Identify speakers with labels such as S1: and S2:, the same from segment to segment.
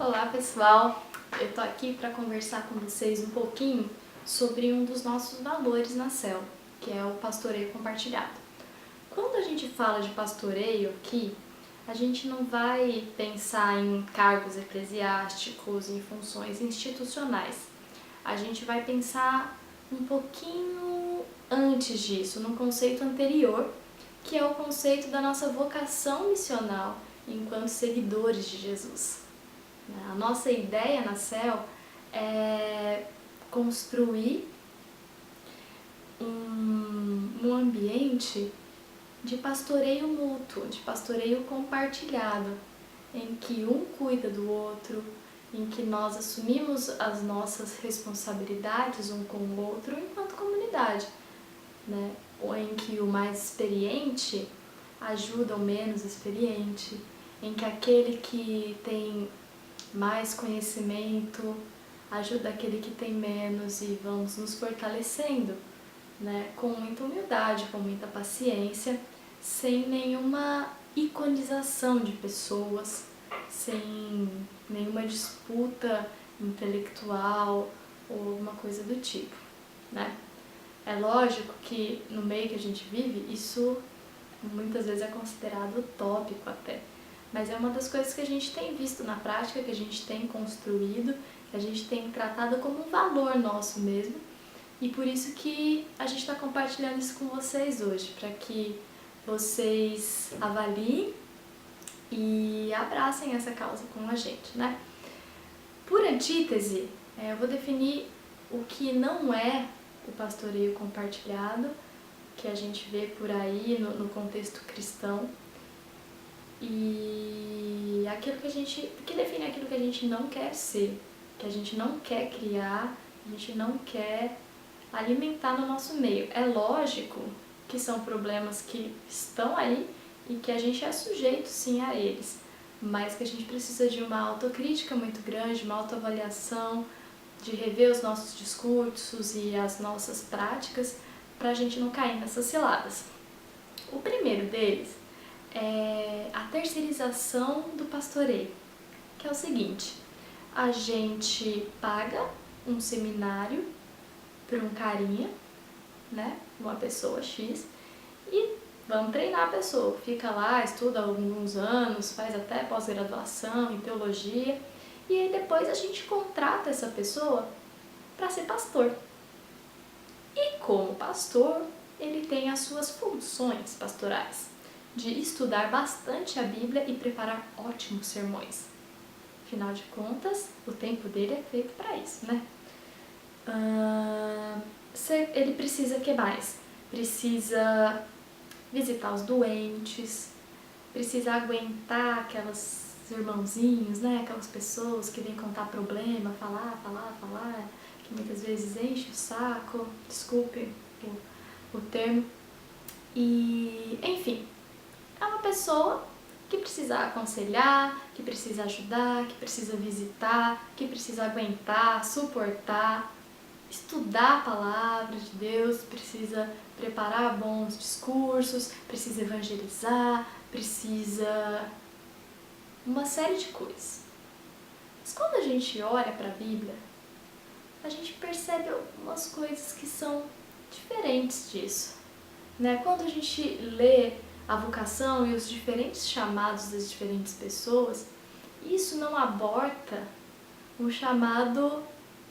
S1: Olá pessoal, eu tô aqui para conversar com vocês um pouquinho sobre um dos nossos valores na CEL, que é o pastoreio compartilhado. Quando a gente fala de pastoreio aqui, a gente não vai pensar em cargos eclesiásticos, em funções institucionais. A gente vai pensar um pouquinho antes disso, num conceito anterior, que é o conceito da nossa vocação missional enquanto seguidores de Jesus. A nossa ideia na CEL é construir um ambiente de pastoreio mútuo, de pastoreio compartilhado, em que um cuida do outro, em que nós assumimos as nossas responsabilidades um com o outro enquanto comunidade, né? Ou em que o mais experiente ajuda o menos experiente, em que aquele que tem mais conhecimento ajuda aquele que tem menos e vamos nos fortalecendo, né? Com muita humildade, com muita paciência, sem nenhuma iconização de pessoas, sem nenhuma disputa intelectual ou alguma coisa do tipo, né? É lógico que no meio que a gente vive, isso muitas vezes é considerado utópico até. Mas é uma das coisas que a gente tem visto na prática, que a gente tem construído, que a gente tem tratado como um valor nosso mesmo. E por isso que a gente está compartilhando isso com vocês hoje, para que vocês avaliem e abracem essa causa com a gente, né? Por antítese, eu vou definir o que não é o pastoreio compartilhado, que a gente vê por aí no contexto cristão, e aquilo que define aquilo que a gente não quer ser, que a gente não quer criar, a gente não quer alimentar no nosso meio. É lógico que são problemas que estão aí e que a gente é sujeito sim a eles, mas que a gente precisa de uma autocrítica muito grande, uma autoavaliação, de rever os nossos discursos e as nossas práticas para a gente não cair nessas ciladas. O primeiro deles é a terceirização do pastoreio, que é o seguinte: a gente paga um seminário para um carinha, né, uma pessoa X, e vamos treinar a pessoa. Fica lá, estuda alguns anos, faz até pós-graduação em teologia, e aí depois a gente contrata essa pessoa para ser pastor. E como pastor, ele tem as suas funções pastorais, de estudar bastante a Bíblia e preparar ótimos sermões. Afinal de contas, o tempo dele é feito para isso, né? Ele precisa, o que mais? Precisa visitar os doentes, precisa aguentar aquelas irmãozinhos, né? Aquelas pessoas que vêm contar problema, falar, que muitas vezes enche o saco, desculpe o termo. E, enfim, é uma pessoa que precisa aconselhar, que precisa ajudar, que precisa visitar, que precisa aguentar, suportar, estudar a palavra de Deus, precisa preparar bons discursos, precisa evangelizar, precisa uma série de coisas. Mas quando a gente olha para a Bíblia, a gente percebe algumas coisas que são diferentes disso, né? Quando a gente lê a vocação e os diferentes chamados das diferentes pessoas, isso não aborta um chamado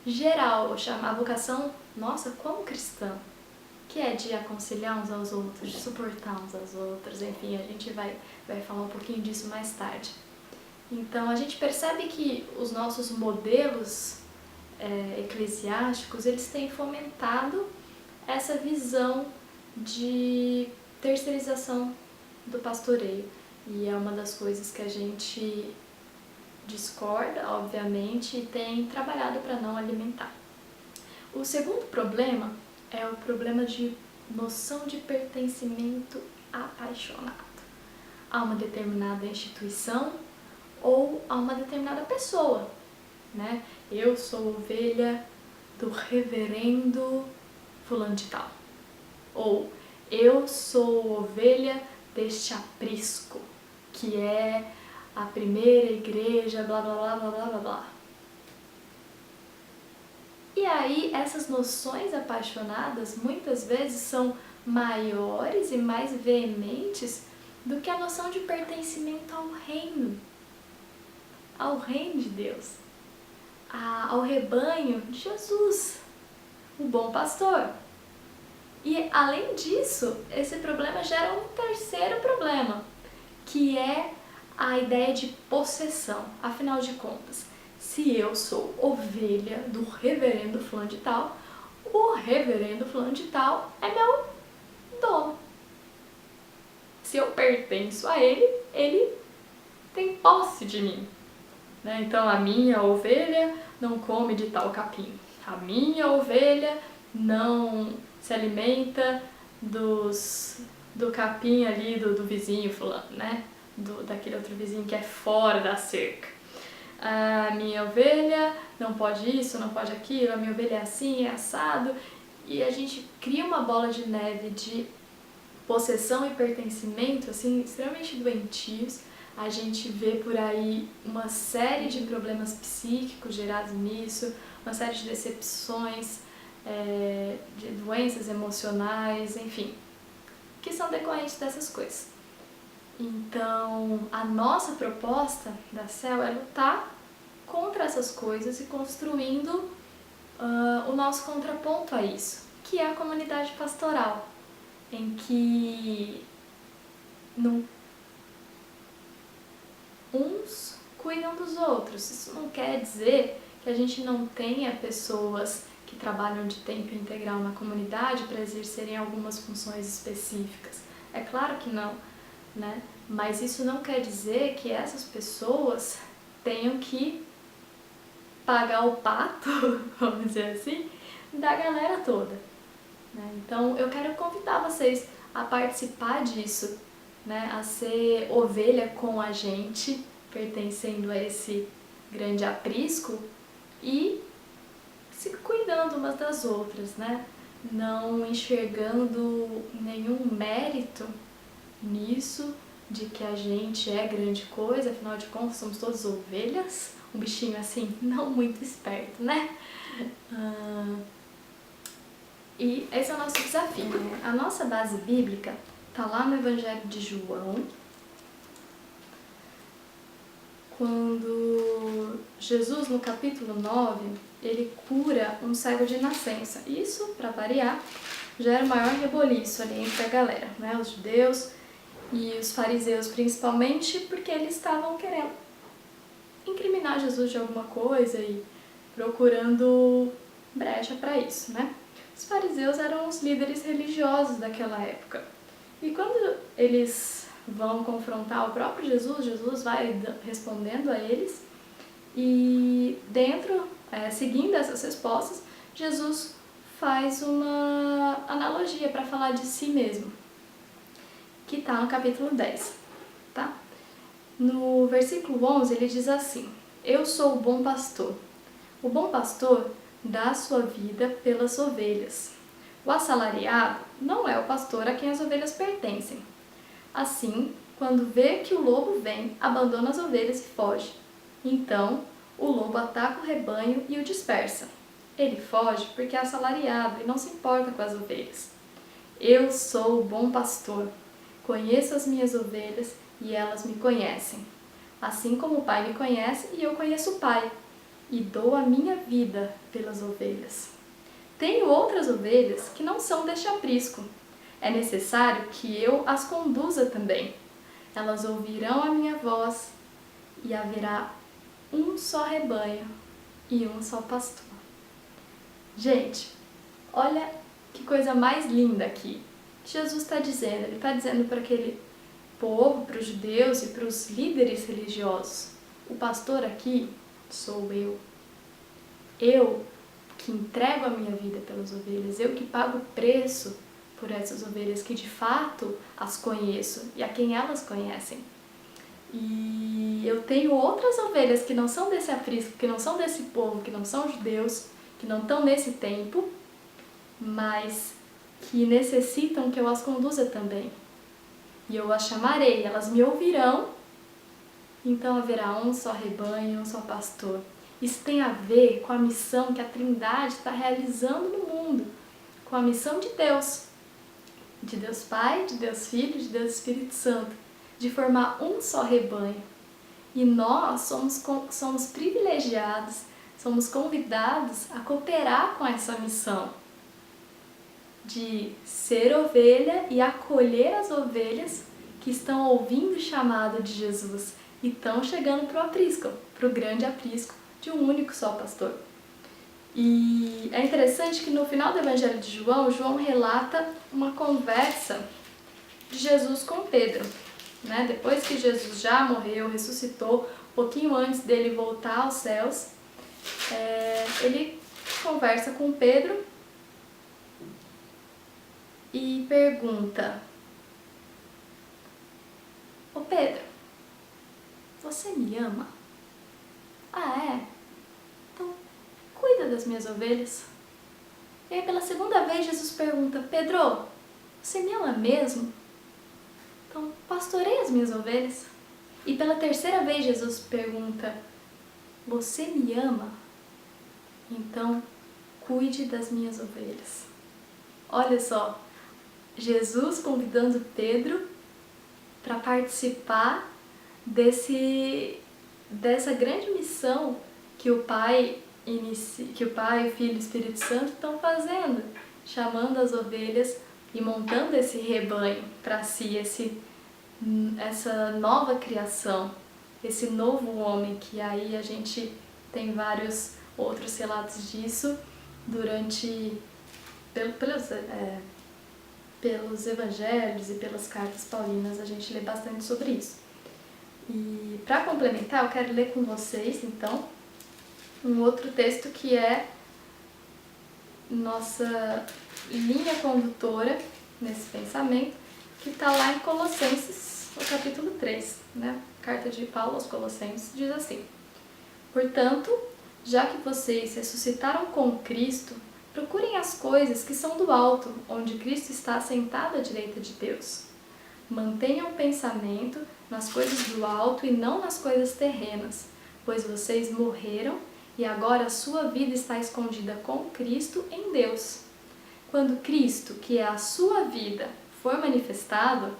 S1: geral, a vocação nossa como cristã, que é de aconselhar uns aos outros, de suportar uns aos outros, enfim, a gente vai falar um pouquinho disso mais tarde. Então a gente percebe que os nossos modelos eclesiásticos, eles têm fomentado essa visão de terceirização do pastoreio, e é uma das coisas que a gente discorda, obviamente, e tem trabalhado para não alimentar. O segundo problema é o problema de noção de pertencimento apaixonado a uma determinada instituição ou a uma determinada pessoa, né? Eu sou ovelha do reverendo fulano de tal, ou eu sou ovelha deste aprisco, que é a primeira igreja, blá blá blá blá blá blá blá. E aí essas noções apaixonadas muitas vezes são maiores e mais veementes do que a noção de pertencimento ao reino de Deus, ao rebanho de Jesus, o bom pastor. E além disso, esse problema gera um terceiro problema, que é a ideia de possessão. Afinal de contas, se eu sou ovelha do reverendo fulano de tal, o reverendo fulano de tal é meu dono. Se eu pertenço a ele, ele tem posse de mim. Né? Então a minha ovelha não come de tal capim. A minha ovelha não se alimenta do capim ali do vizinho fulano, né? Daquele outro vizinho que é fora da cerca. A minha ovelha não pode isso, não pode aquilo, a minha ovelha é assim, é assado. E a gente cria uma bola de neve de possessão e pertencimento, assim, extremamente doentios. A gente vê por aí uma série de problemas psíquicos gerados nisso, uma série de decepções, de doenças emocionais, enfim, que são decorrentes dessas coisas. Então, a nossa proposta da CEL é lutar contra essas coisas e construindo o nosso contraponto a isso, que é a comunidade pastoral, em que uns cuidam dos outros. Isso não quer dizer que a gente não tenha pessoas que trabalham de tempo integral na comunidade para exercerem algumas funções específicas. É claro que não, né? Mas isso não quer dizer que essas pessoas tenham que pagar o pato, vamos dizer assim, da galera toda. Né? Então eu quero convidar vocês a participar disso, né? A ser ovelha com a gente, pertencendo a esse grande aprisco e se cuidando umas das outras, né? Não enxergando nenhum mérito nisso, de que a gente é grande coisa, afinal de contas somos todos ovelhas, um bichinho assim não muito esperto, né? E esse é o nosso desafio, né? A nossa base bíblica está lá no Evangelho de João, quando Jesus, no capítulo 9, ele cura um cego de nascença. Isso, para variar, já era o maior reboliço ali entre a galera, né? Os judeus e os fariseus principalmente, porque eles estavam querendo incriminar Jesus de alguma coisa e procurando brecha para isso, né? Os fariseus eram os líderes religiosos daquela época. E quando eles vão confrontar o próprio Jesus, Jesus vai respondendo a eles e seguindo essas respostas, Jesus faz uma analogia para falar de si mesmo, que está no capítulo 10, tá? No versículo 11 ele diz assim: Eu sou o bom pastor. O bom pastor dá sua vida pelas ovelhas. O assalariado não é o pastor a quem as ovelhas pertencem. Assim, quando vê que o lobo vem, abandona as ovelhas e foge. Então, o lobo ataca o rebanho e o dispersa. Ele foge porque é assalariado e não se importa com as ovelhas. Eu sou o bom pastor. Conheço as minhas ovelhas e elas me conhecem. Assim como o Pai me conhece e eu conheço o Pai, e dou a minha vida pelas ovelhas. Tenho outras ovelhas que não são deste aprisco. É necessário que eu as conduza também. Elas ouvirão a minha voz e haverá um só rebanho e um só pastor. Gente, olha que coisa mais linda aqui. Jesus está dizendo, ele está dizendo para aquele povo, para os judeus e para os líderes religiosos: o pastor aqui sou eu. Eu que entrego a minha vida pelas ovelhas, eu que pago o preço por essas ovelhas, que de fato as conheço e a quem elas conhecem. E eu tenho outras ovelhas que não são desse aprisco, que não são desse povo, que não são judeus, que não estão nesse tempo, mas que necessitam que eu as conduza também. E eu as chamarei, elas me ouvirão então haverá um só rebanho, um só pastor. Isso tem a ver com a missão que a Trindade está realizando no mundo, com a missão de Deus Pai, de Deus Filho, de Deus Espírito Santo, de formar um só rebanho. E nós somos privilegiados, somos convidados a cooperar com essa missão de ser ovelha e acolher as ovelhas que estão ouvindo o chamado de Jesus e estão chegando para o aprisco, para o grande aprisco de um único só pastor. E é interessante que no final do Evangelho de João, João relata uma conversa de Jesus com Pedro. Né? Depois que Jesus já morreu, ressuscitou, um pouquinho antes dele voltar aos céus, ele conversa com Pedro e pergunta: Ô Pedro, você me ama? Ah, é? Então cuida das minhas ovelhas. E aí pela segunda vez Jesus pergunta: Pedro, você me ama mesmo? Então pastorei as minhas ovelhas. E pela terceira vez Jesus pergunta: você me ama? Então cuide das minhas ovelhas. Olha só, Jesus convidando Pedro para participar dessa grande missão que o Pai, o Filho e o Espírito Santo estão fazendo, chamando as ovelhas e montando esse rebanho para si, essa nova criação, esse novo homem, que aí a gente tem vários outros relatos disso pelos evangelhos e pelas cartas paulinas, a gente lê bastante sobre isso. E para complementar, eu quero ler com vocês, então, um outro texto que é nossa linha condutora nesse pensamento, que está lá em Colossenses, no capítulo 3, né? Carta de Paulo aos Colossenses diz assim: portanto, já que vocês ressuscitaram com Cristo, procurem as coisas que são do alto, onde Cristo está assentado à direita de Deus. Mantenham o pensamento nas coisas do alto e não nas coisas terrenas, pois vocês morreram e agora a sua vida está escondida com Cristo em Deus. Quando Cristo, que é a sua vida, for manifestado,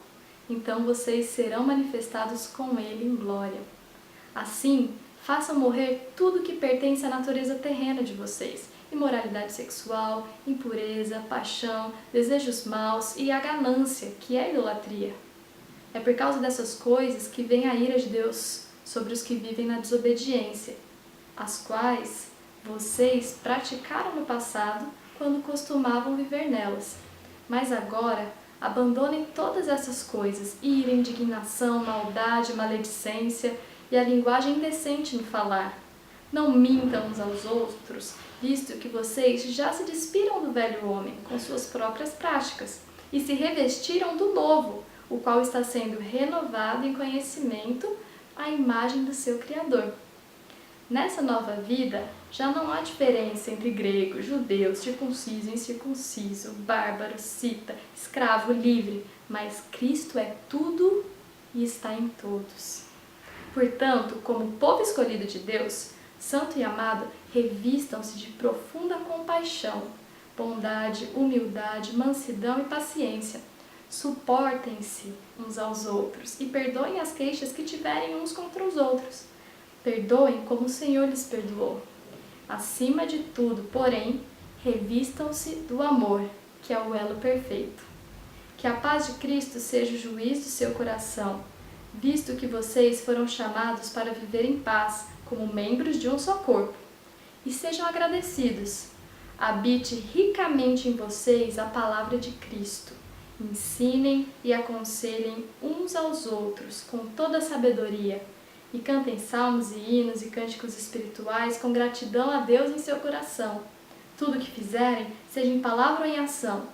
S1: então vocês serão manifestados com Ele em glória. Assim, façam morrer tudo que pertence à natureza terrena de vocês: imoralidade sexual, impureza, paixão, desejos maus e a ganância, que é a idolatria. É por causa dessas coisas que vem a ira de Deus sobre os que vivem na desobediência, as quais vocês praticaram no passado quando costumavam viver nelas. Mas agora, abandonem todas essas coisas: ira, indignação, maldade, maledicência e a linguagem indecente no falar. Não mintam uns aos outros, visto que vocês já se despiram do velho homem com suas próprias práticas e se revestiram do novo, o qual está sendo renovado em conhecimento à imagem do seu Criador. Nessa nova vida, já não há diferença entre grego, judeu, circunciso, incircunciso, bárbaro, cita, escravo, livre, mas Cristo é tudo e está em todos. Portanto, como povo escolhido de Deus, santo e amado, revistam-se de profunda compaixão, bondade, humildade, mansidão e paciência. Suportem-se uns aos outros e perdoem as queixas que tiverem uns contra os outros. Perdoem como o Senhor lhes perdoou. Acima de tudo, porém, revistam-se do amor, que é o elo perfeito. Que a paz de Cristo seja o juiz do seu coração, visto que vocês foram chamados para viver em paz, como membros de um só corpo. E sejam agradecidos. Habite ricamente em vocês a palavra de Cristo. Ensinem e aconselhem uns aos outros com toda a sabedoria, e cantem salmos e hinos e cânticos espirituais com gratidão a Deus em seu coração. Tudo o que fizerem, seja em palavra ou em ação,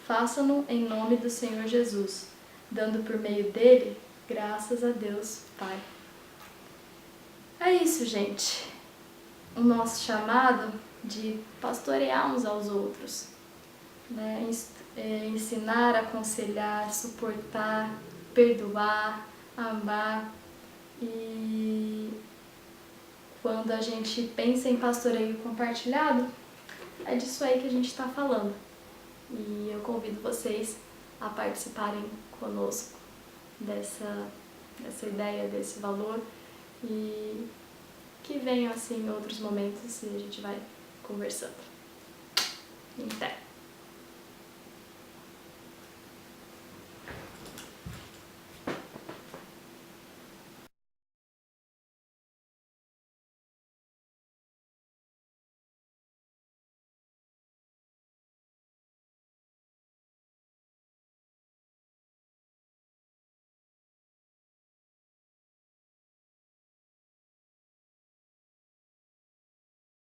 S1: façam-no em nome do Senhor Jesus, dando por meio dele graças a Deus Pai. É isso, gente. O nosso chamado de pastorear uns aos outros, né? Ensinar, aconselhar, suportar, perdoar, amar E quando a gente pensa em pastoreio compartilhado, é disso aí que a gente está falando. E eu convido vocês a participarem conosco dessa ideia, desse valor, e que venham assim em outros momentos e a gente vai conversando. Até!